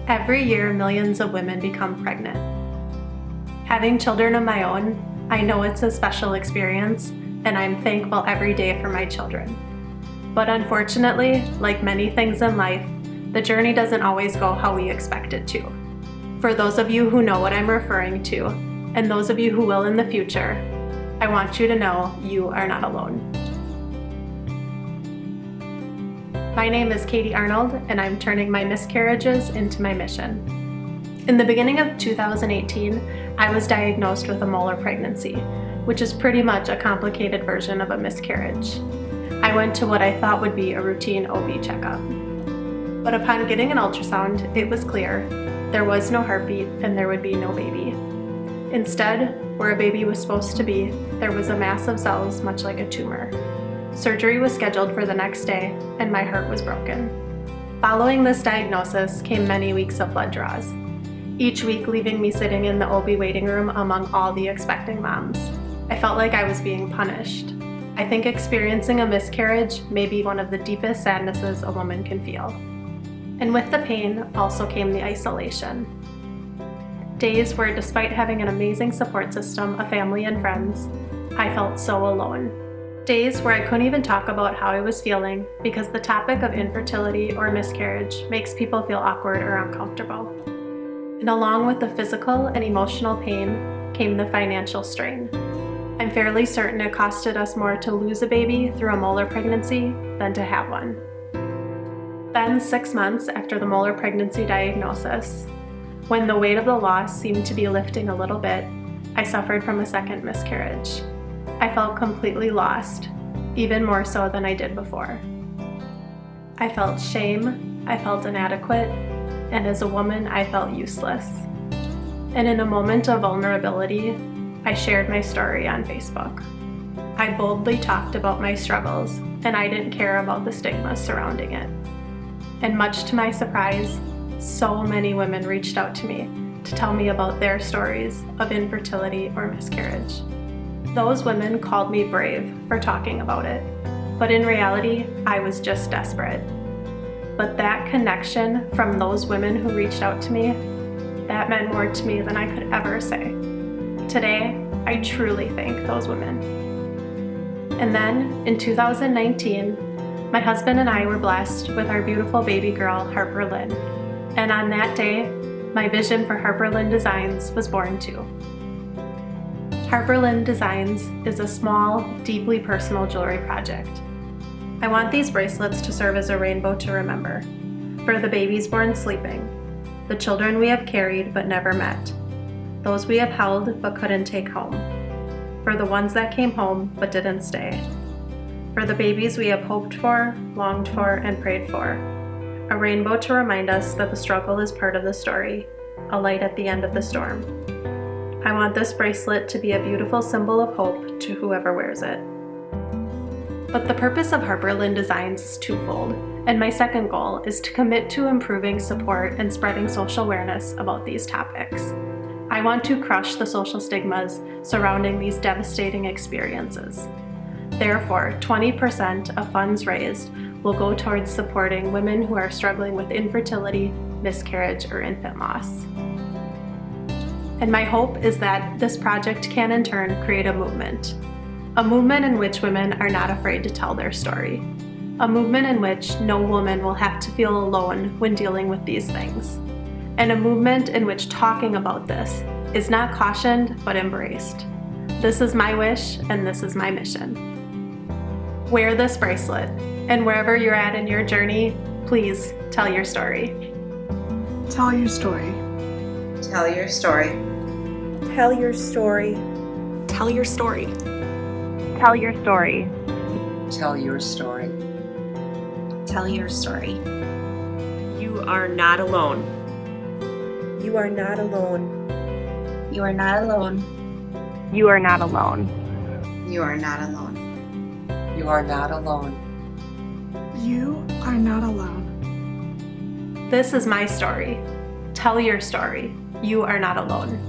Every year, millions of women become pregnant. Having children of my own, I know it's a special experience, and I'm thankful every day for my children. But unfortunately, like many things in life, the journey doesn't always go how we expect it to. For those of you who know what I'm referring to, and those of you who will in the future, I want you to know you are not alone. My name is Katie Arnold, and I'm turning my miscarriages into my mission. In the beginning of 2018, I was diagnosed with a molar pregnancy, which is pretty much a complicated version of a miscarriage. I went to what I thought would be a routine OB checkup. But upon getting an ultrasound, it was clear there was no heartbeat and there would be no baby. Instead, where a baby was supposed to be, there was a mass of cells much like a tumor. Surgery was scheduled for the next day, and my heart was broken. Following this diagnosis came many weeks of blood draws, each week leaving me sitting in the OB waiting room among all the expecting moms. I felt like I was being punished. I think experiencing a miscarriage may be one of the deepest sadnesses a woman can feel. And with the pain also came the isolation. Days where, despite having an amazing support system of family and friends, I felt so alone. Days where I couldn't even talk about how I was feeling because the topic of infertility or miscarriage makes people feel awkward or uncomfortable. And along with the physical and emotional pain came the financial strain. I'm fairly certain it costed us more to lose a baby through a molar pregnancy than to have one. Then 6 months after the molar pregnancy diagnosis, when the weight of the loss seemed to be lifting a little bit, I suffered from a second miscarriage. I felt completely lost, even more so than I did before. I felt shame, I felt inadequate, and as a woman, I felt useless. And in a moment of vulnerability, I shared my story on Facebook. I boldly talked about my struggles, and I didn't care about the stigma surrounding it. And much to my surprise, so many women reached out to me to tell me about their stories of infertility or miscarriage. Those women called me brave for talking about it, but in reality, I was just desperate. But that connection from those women who reached out to me, that meant more to me than I could ever say. Today, I truly thank those women. And then, in 2019, my husband and I were blessed with our beautiful baby girl, Harper Lynn. And on that day, my vision for Harper Lynn Designs was born too. Harper Lynn Designs is a small, deeply personal jewelry project. I want these bracelets to serve as a rainbow to remember, for the babies born sleeping, the children we have carried but never met, those we have held but couldn't take home, for the ones that came home but didn't stay, for the babies we have hoped for, longed for, and prayed for, a rainbow to remind us that the struggle is part of the story, a light at the end of the storm. I want this bracelet to be a beautiful symbol of hope to whoever wears it. But the purpose of Harper Lynn Designs is twofold, and my second goal is to commit to improving support and spreading social awareness about these topics. I want to crush the social stigmas surrounding these devastating experiences. Therefore, 20% of funds raised will go towards supporting women who are struggling with infertility, miscarriage, or infant loss. And my hope is that this project can in turn create a movement in which women are not afraid to tell their story, a movement in which no woman will have to feel alone when dealing with these things, and a movement in which talking about this is not cautioned but embraced. This is my wish, and this is my mission. Wear this bracelet, and wherever you're at in your journey, please tell your story. Tell your story. Tell your story. Tell your story. Tell your story. Tell your story. Tell your story. Tell your story. You are not alone. You are not alone. You are not alone. You are not alone. You are not alone. You are not alone. You are not alone. This is my story. Tell your story. You are not alone.